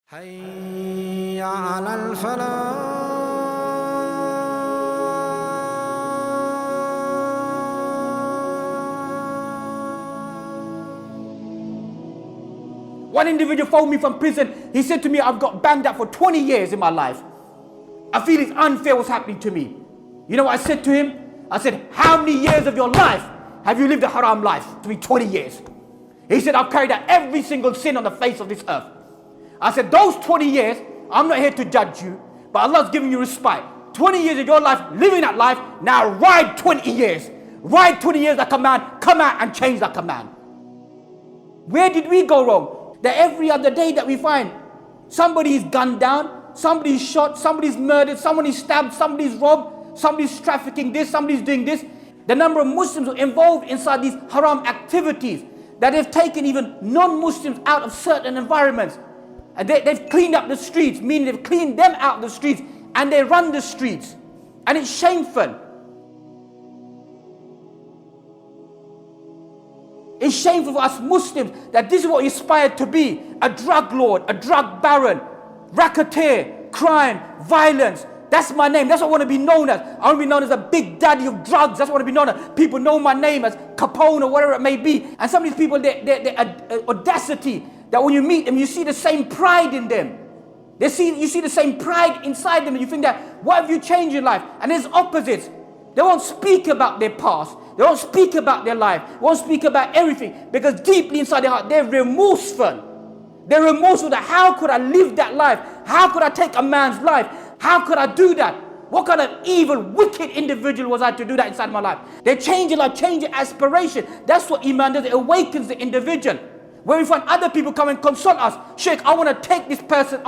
حي على الفلاح. One individual phoned me from prison. He said to me, I've got banged up for 20 years in my life. I feel it's unfair what's happening to me. You know what I said to him? I said, how many years of your life have you lived a haram life? To me, 20 years. He said, I've carried out every single sin on the face of this earth. I said, those 20 years, I'm not here to judge you, but Allah's giving you respite. 20 years of your life, living that life, now ride 20 years. Ride 20 years like a man, come out and change like a man. Where did we go wrong? That every other day that we find somebody's gunned down, somebody's shot, somebody's murdered, somebody's stabbed, somebody's robbed, somebody's trafficking this, somebody's doing this. The number of Muslims who are involved inside these haram activities, that they've taken even non-Muslims out of certain environments. And they've cleaned up the streets, meaning they've cleaned them out of the streets and they run the streets. And it's shameful. It's shameful for us Muslims that this is what we aspire to be. A drug lord, a drug baron, racketeer, crime, violence. That's my name. That's what I want to be known as. I want to be known as a big daddy of drugs. That's what I want to be known as. People know my name as Capone or whatever it may be. And some of these people, their audacity, that when you meet them, you see the same pride in them. You see the same pride inside them, and you think that, what have you changed in life? And there's opposites. They won't speak about their past. They won't speak about their life. They won't speak about everything, because deeply inside their heart, they're remorseful. They're remorseful that how could I live that life? How could I take a man's life? How could I do that? What kind of evil, wicked individual was I to do that inside my life? They change your life, change your aspiration. That's what Iman does. It awakens the individual. When we find other people come and consult us, Sheikh, I want to take this person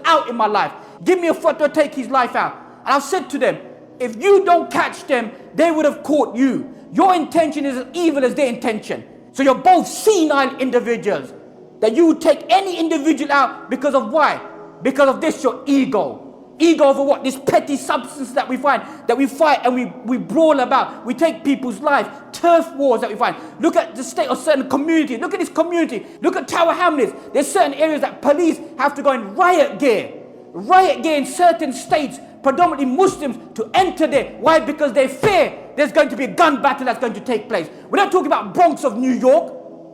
out in my life. Give me a fatwa to take his life out. And I've said to them, if you don't catch them, they would have caught you. Your intention is as evil as their intention. So you're both senile individuals. That you would take any individual out because of why? Because of this, your ego. Ego over what? This petty substance that we find, that we fight and we brawl about. We take people's life, turf wars that we find. Look at the state of certain communities. Look at this community. Look at Tower Hamlets. There's certain areas that police have to go in riot gear. Riot gear in certain states, predominantly Muslims, to enter there. Why? Because they fear there's going to be a gun battle that's going to take place. We're not talking about Bronx of New York,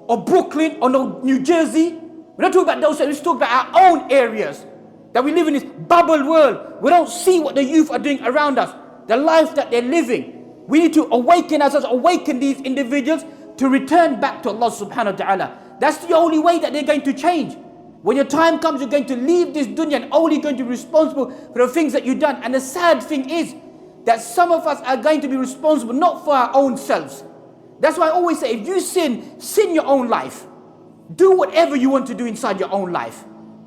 or Brooklyn, or New Jersey. We're not talking about those areas. We're talking about our own areas. That we live in this bubble world. We don't see what the youth are doing around us. The life that they're living. We need to awaken ourselves, awaken these individuals to return back to Allah subhanahu wa ta'ala. That's the only way that they're going to change. When your time comes, you're going to leave this dunya and only going to be responsible for the things that you've done. And the sad thing is that some of us are going to be responsible not for our own selves. That's why I always say, if you sin your own life. Do whatever you want to do inside your own life.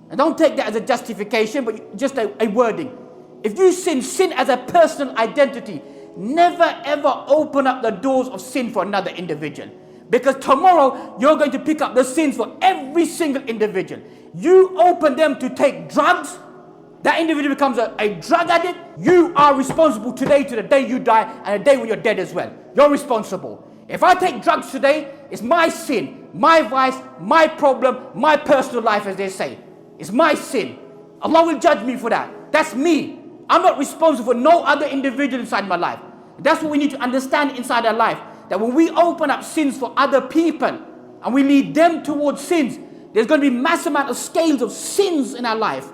And don't take that as a justification, but just a wording. If you sin as a personal identity. Never ever open up the doors of sin for another individual. Because tomorrow, you're going to pick up the sins for every single individual. You open them to take drugs, that individual becomes a drug addict. You are responsible today to the day you die and the day when you're dead as well. You're responsible. If I take drugs today, it's my sin, my vice, my problem, my personal life, as they say. It's my sin. Allah will judge me for that. That's me. I'm not responsible for no other individual inside my life. That's what we need to understand inside our life. That when we open up sins for other people and we lead them towards sins, there's going to be mass amount of scales of sins in our life.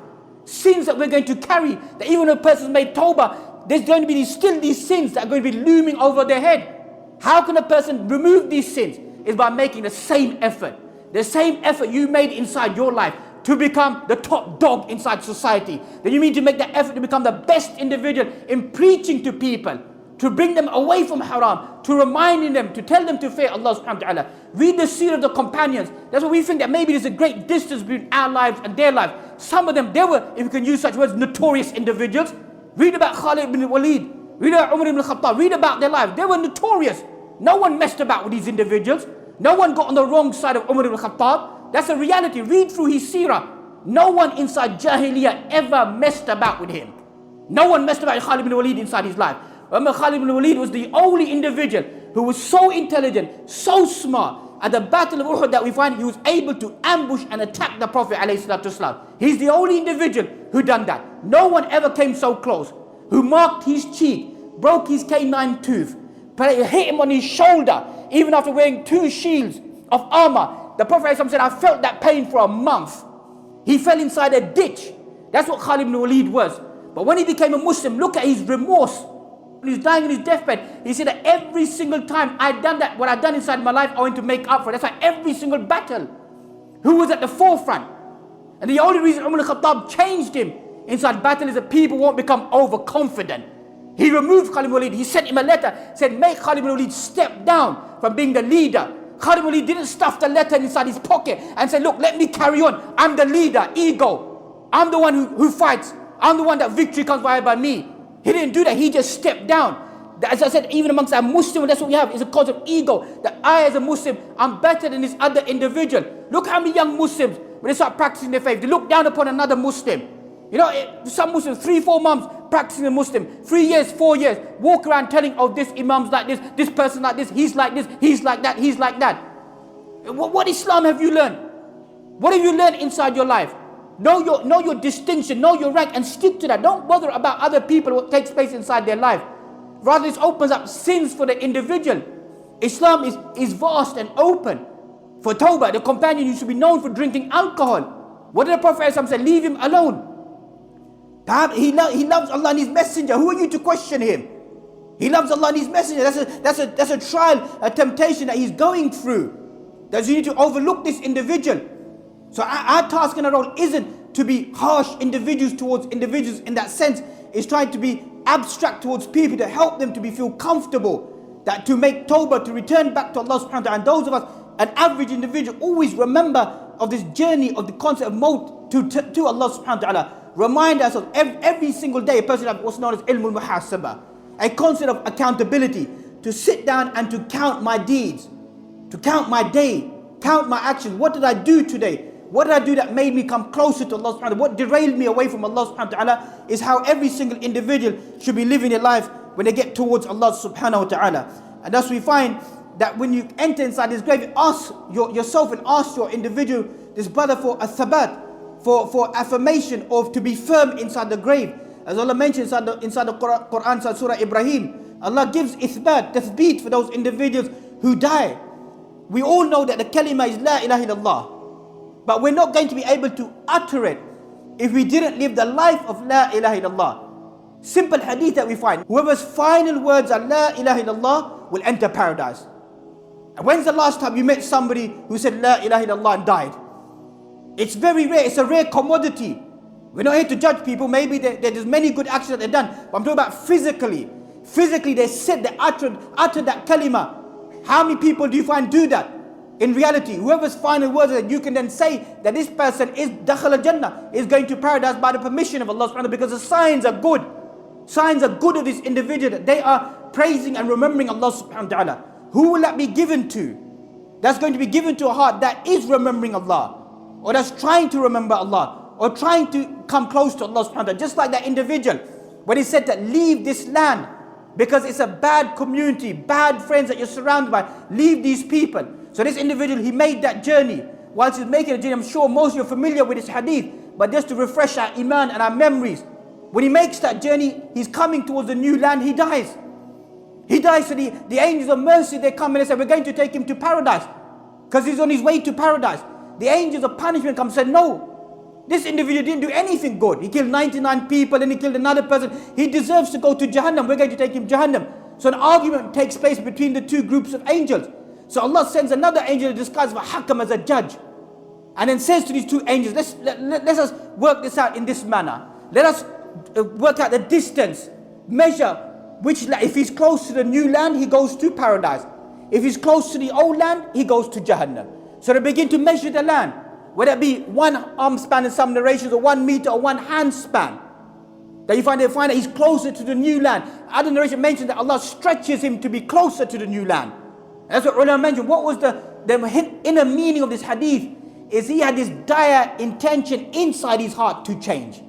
Sins that we're going to carry. That even when a person's made tawbah, there's going to be still these sins that are going to be looming over their head. How can a person remove these sins? It's by making the same effort. The same effort you made inside your life to become the top dog inside society. Then you need to make that effort to become the best individual in preaching to people, to bring them away from haram, to reminding them, to tell them to fear Allah subhanahu wa ta'ala. Read the seerah of the companions. That's why we think that maybe there's a great distance between our lives and their lives. Some of them, they were, if you can use such words, notorious individuals. Read about Khalid ibn Walid. Read about Umar ibn Khattab. Read about their lives. They were notorious. No one messed about with these individuals. No one got on the wrong side of Umar ibn Khattab. That's a reality. Read through his seerah. No one inside Jahiliyyah ever messed about with him. No one messed about with Khalid ibn Walid inside his life. Khalid ibn Walid was the only individual who was so intelligent, so smart, at the Battle of Uhud that we find, he was able to ambush and attack the Prophet ﷺ. He's the only individual who done that. No one ever came so close. Who marked his cheek, broke his canine tooth, hit him on his shoulder, even after wearing 2 shields of armor. The Prophet ﷺ said, I felt that pain for a month. He fell inside a ditch. That's what Khalid ibn Walid was. But when he became a Muslim, look at his remorse. When he was dying on his deathbed, he said that every single time I'd done that, what I'd done inside my life, I went to make up for it. That's why every single battle, who was at the forefront. And the only reason Umar al-Khattab changed him inside battle is that people won't become overconfident. He removed Khalid ibn Walid. He sent him a letter, said, make Khalid ibn Walid step down from being the leader. Khalid ibn Walid didn't stuff the letter inside his pocket and say, look, let me carry on. I'm the leader, ego. I'm the one who fights. I'm the one that victory comes by me. He didn't do that. He just stepped down. As I said, even amongst our Muslims, that's what we have. It's a cause of ego. That I, as a Muslim, I'm better than this other individual. Look how many young Muslims, when they start practicing their faith, they look down upon another Muslim. You know, some Muslims, 3-4 months practicing a Muslim, 3 years, 4 years, walk around telling, oh, this Imam's like this person like this, he's like that, he's like that. What Islam have you learned? What have you learned inside your life? Know your distinction, know your rank, and stick to that. Don't bother about other people, what takes place inside their life. Rather, this opens up sins for the individual. Islam is vast and open. For Tawbah, the companion used to be known for drinking alcohol. What did the Prophet say? Leave him alone. He loves Allah and His Messenger. Who are you to question him? He loves Allah and His Messenger. That's a trial, a temptation that he's going through. That you need to overlook this individual. So our task and our role isn't to be harsh individuals towards individuals in that sense. It's trying to be abstract towards people to help them to feel comfortable, that to make tawbah, to return back to Allah subhanahu wa ta'ala. And those of us, an average individual, always remember of this journey of the concept of maut to Allah subhanahu wa ta'ala. Remind ourselves every single day, a person has what's known as ilmul muhasabah, a concept of accountability, to sit down and to count my deeds, to count my day, count my actions. What did I do today? What did I do that made me come closer to Allah subhanahu wa ta'ala? What derailed me away from Allah subhanahu wa ta'ala? Is how every single individual should be living their life when they get towards Allah subhanahu wa ta'ala. And thus we find that when you enter inside this grave, ask yourself and ask your individual, this brother, for a thabat, for affirmation of to be firm inside the grave. As Allah mentions inside the Quran, inside Surah Ibrahim, Allah gives ithbat, tathbeet for those individuals who die. We all know that the kalima is la ilaha illallah. But we're not going to be able to utter it if we didn't live the life of La ilaha illallah. Simple hadith that we find. Whoever's final words are La ilaha illallah will enter paradise. And when's the last time you met somebody who said La ilaha illallah and died? It's very rare. It's a rare commodity. We're not here to judge people. Maybe there's many good actions that they've done. But I'm talking about physically. Physically they said, they uttered that kalima. How many people do you find do that? In reality, whoever's final words that you can then say that this person is dakhala Jannah, is going to paradise by the permission of Allah subhanahu wa ta'ala, because the signs are good. Signs are good of this individual, that they are praising and remembering Allah subhanahu wa ta'ala. Who will that be given to? That's going to be given to a heart that is remembering Allah, or that's trying to remember Allah, or trying to come close to Allah subhanahu wa ta'ala. Just like that individual, when he said that leave this land, because it's a bad community, bad friends that you're surrounded by, leave these people. So this individual, he made that journey. Whilst he's making a journey, I'm sure most of you are familiar with this hadith, but just to refresh our iman and our memories. When he makes that journey, he's coming towards the new land, he dies. He dies, so the angels of mercy, they come and they say, we're going to take him to paradise, because he's on his way to paradise. The angels of punishment come and say, no, this individual didn't do anything good. He killed 99 people and he killed another person. He deserves to go to Jahannam. We're going to take him to Jahannam. So an argument takes place between the two groups of angels. So Allah sends another angel disguised as a hakam, as a judge, and then says to these two angels, let us work this out in this manner. Let us work out the distance, measure which, if he's close to the new land, he goes to paradise. If he's close to the old land, he goes to Jahannam. So they begin to measure the land, whether it be 1 arm span in some narrations, or 1 meter, or 1 hand span. That they find that he's closer to the new land. Other narration mentions that Allah stretches him to be closer to the new land. That's what ulama mentioned. What was the inner meaning of this hadith? Is he had this dire intention inside his heart to change.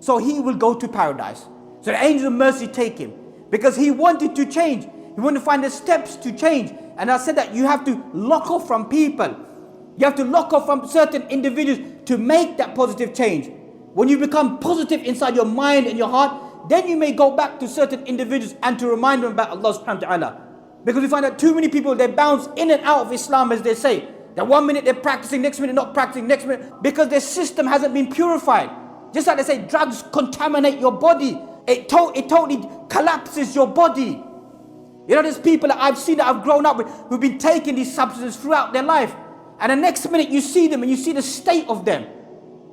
So he will go to paradise. So the angels of mercy take him, because he wanted to change. You want to find the steps to change. And I said that you have to lock off from people. You have to lock off from certain individuals to make that positive change. When you become positive inside your mind and your heart, then you may go back to certain individuals and to remind them about Allah subhanahu wa ta'ala. Because we find that too many people, they bounce in and out of Islam, as they say. That 1 minute they're practicing, next minute not practicing, next minute, because their system hasn't been purified. Just like they say, drugs contaminate your body. It totally collapses your body. You know, there's people that I've seen that I've grown up with who've been taking these substances throughout their life. And the next minute you see them and you see the state of them.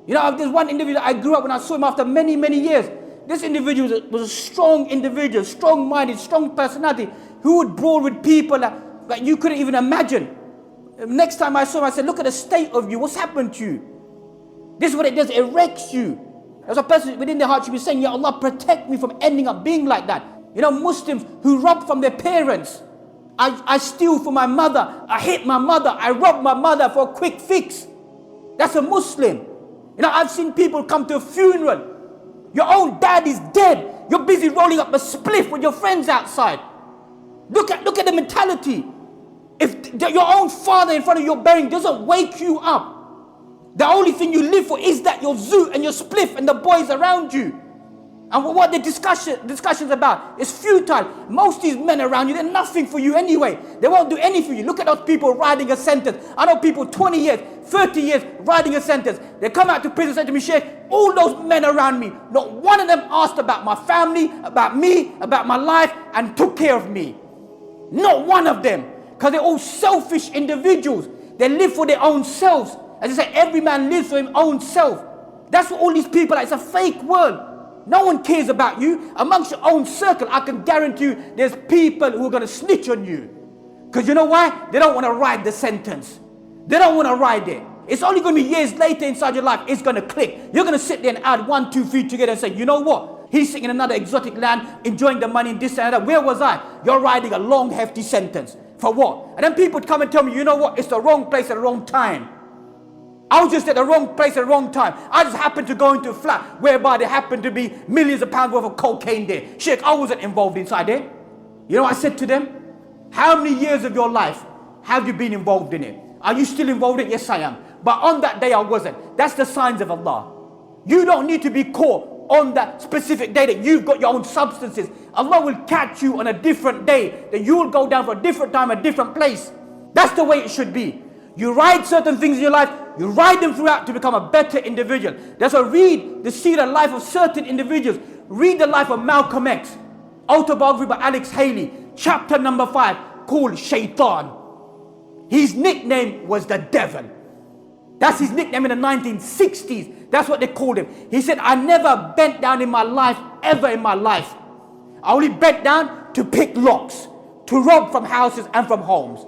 You know, there's one individual I grew up when I saw him after many, many years. This individual was a strong individual, strong-minded, strong personality, who would brawl with people that you couldn't even imagine. Next time I saw him, I said, look at the state of you. What's happened to you? This is what it does. It wrecks you. As a person within their heart should be saying, Ya Allah, protect me from ending up being like that. You know, Muslims who rob from their parents. I steal from my mother. I hit my mother. I rob my mother for a quick fix. That's a Muslim. You know, I've seen people come to a funeral. Your own dad is dead. You're busy rolling up a spliff with your friends outside. Look at the mentality. If your own father in front of your burying doesn't wake you up, the only thing you live for is that your zoo and your spliff and the boys around you. And what the discussion's about is futile. Most of these men around you, they're nothing for you anyway. They won't do anything for you. Look at those people riding a sentence. I know people 20 years, 30 years riding a sentence. They come out to prison and say to me, Sheikh, all those men around me, not one of them asked about my family, about me, about my life, and took care of me. Not one of them. Because they're all selfish individuals. They live for their own selves. As I say, every man lives for his own self. That's what all these people are. It's a fake world. No one cares about you. Amongst your own circle, I can guarantee you there's people who are going to snitch on you. Because you know why? They don't want to ride the sentence. They don't want to ride it. It's only going to be years later inside your life, it's going to click. You're going to sit there and add 1, 2, 3 together and say, you know what? He's sitting in another exotic land, enjoying the money, this and that. Where was I? You're riding a long, hefty sentence. For what? And then people would come and tell me, you know what? It's the wrong place at the wrong time. I was just at the wrong place at the wrong time. I just happened to go into a flat whereby there happened to be millions of pounds worth of cocaine there. Sheikh, I wasn't involved inside there. You know what I said to them? How many years of your life have you been involved in it? Are you still involved in it? Yes, I am. But on that day I wasn't. That's the signs of Allah. You don't need to be caught on that specific day that you've got your own substances. Allah will catch you on a different day, that you will go down for a different time, a different place. That's the way it should be. You ride certain things in your life, you ride them throughout to become a better individual. That's why read the seerah life of certain individuals. Read the life of Malcolm X, autobiography by Alex Haley, chapter number 5, called Shaitan. His nickname was the devil. That's his nickname in the 1960s. That's what they called him. He said, I never bent down in my life, ever in my life. I only bent down to pick locks, to rob from houses and from homes.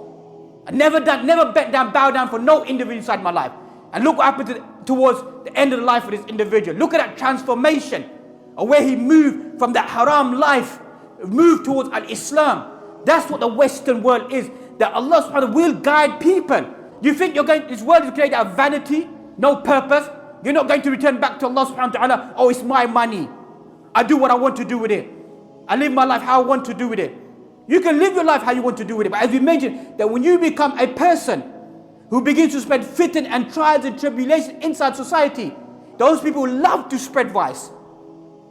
I never bent down, bow down for no individual inside my life. And look what happened towards the end of the life of this individual. Look at that transformation of where he moved from that haram life, moved towards al-Islam. That's what the Western world is. That Allah subhanahu wa ta'ala will guide people. You think this world is created out of vanity, no purpose? You're not going to return back to Allah subhanahu wa ta'ala, oh, it's my money. I do what I want to do with it. I live my life how I want to do with it. You can live your life how you want to do with it. But as we mentioned, that when you become a person who begins to spread fitan and trials and tribulation inside society, those people love to spread vice.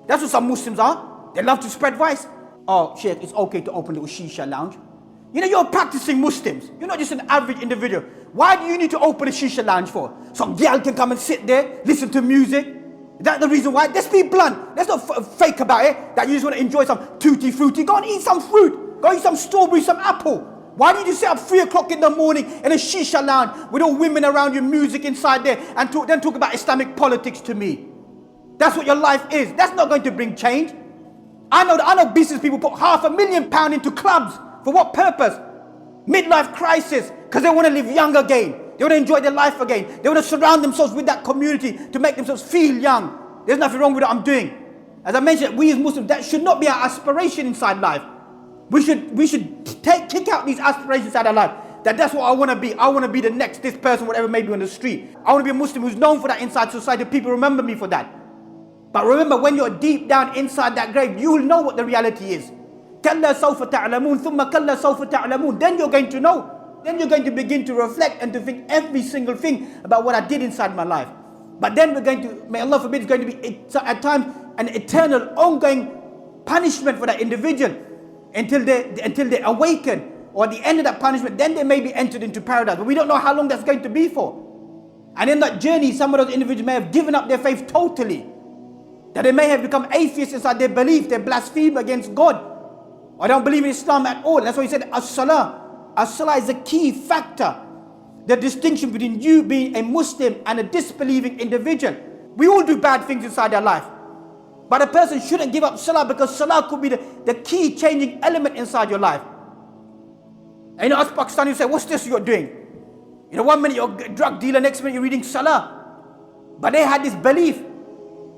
That's what some Muslims are. They love to spread vice. Oh, Sheikh, it's okay to open a little shisha lounge. You know, you're practicing Muslims. You're not just an average individual. Why do you need to open a shisha lounge for? Some girl can come and sit there, listen to music. Is that the reason why? Let's be blunt. Let's not fake about it. That you just want to enjoy some tutti frutti. Go and eat some fruit. Go eat some strawberry, some apple. Why do you just sit up 3 o'clock in the morning in a shisha lounge with all women around you, music inside there, and then talk about Islamic politics to me? That's what your life is. That's not going to bring change. I know business people put £500,000 into clubs. For what purpose? Midlife crisis. Because they want to live young again. They want to enjoy their life again. They want to surround themselves with that community to make themselves feel young. There's nothing wrong with what I'm doing. As I mentioned, we as Muslims, that should not be our aspiration inside life. We should kick out these aspirations out of life. That's what I want to be. I want to be the next this person, whatever may be on the street. I want to be a Muslim who's known for that inside society. People remember me for that. But remember, when you're deep down inside that grave, you will know what the reality is. كَلَّا سَوْفَ تَعْلَمُونَ ثُمَّ كَلَّا سَوْفَ تَعْلَمُونَ. Then you're going to know. Then you're going to begin to reflect and to think every single thing about what I did inside my life. But then we're going to, may Allah forbid, it's going to be at times an eternal, ongoing punishment for that individual until they awaken, or at the end of that punishment, then they may be entered into paradise. But we don't know how long that's going to be for. And in that journey, some of those individuals may have given up their faith totally. That they may have become atheists inside their belief, they blaspheme against God, or don't believe in Islam at all. That's why he said, as-salah. As-salah is a key factor. The distinction between you being a Muslim and a disbelieving individual. We all do bad things inside our life. But a person shouldn't give up salah, because salah could be the key changing element inside your life. And you know, us Pakistanis say, what's this you're doing? You know, 1 minute you're a drug dealer, next minute you're reading salah. But they had this belief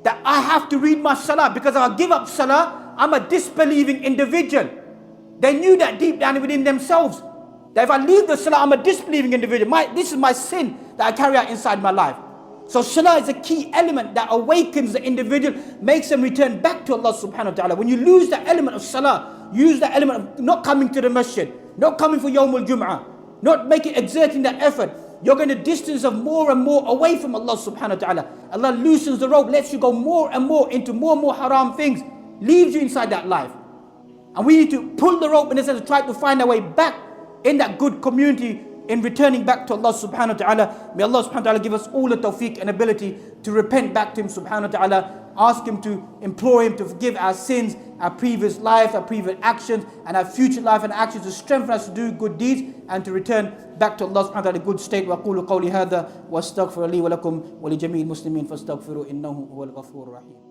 that I have to read my salah, because if I give up salah, I'm a disbelieving individual. They knew that deep down within themselves, that if I leave the salah, I'm a disbelieving individual. This is my sin that I carry out inside my life. So salah is a key element that awakens the individual, makes them return back to Allah subhanahu wa ta'ala. When you lose that element of salah, use that element of not coming to the masjid, not coming for Yawmul Jum'ah, not exerting that effort, you're going to distance of more and more away from Allah subhanahu wa ta'ala. Allah loosens the rope, lets you go more and more into more and more haram things, leaves you inside that life. And we need to pull the rope in a sense to try to find our way back in that good community, in returning back to Allah subhanahu wa ta'ala. May Allah subhanahu wa ta'ala give us all the tawfiq and ability to repent back to Him subhanahu wa ta'ala, ask Him to, implore Him to forgive our sins, our previous life, our previous actions, and our future life and actions, to strengthen us to do good deeds and to return back to Allah subhanahu wa ta'ala in good state. وَأَقُولُ قَوْلِي هَذَا وَأَسْتَغْفِرُ لِي وَلَكُمْ وَلِجَمِيعِ الْمُسْلِمِينَ فَاسْتَغْفِرُوا إِنَّهُ هُوَ الْغَفُورُ الرَّحِيمُ.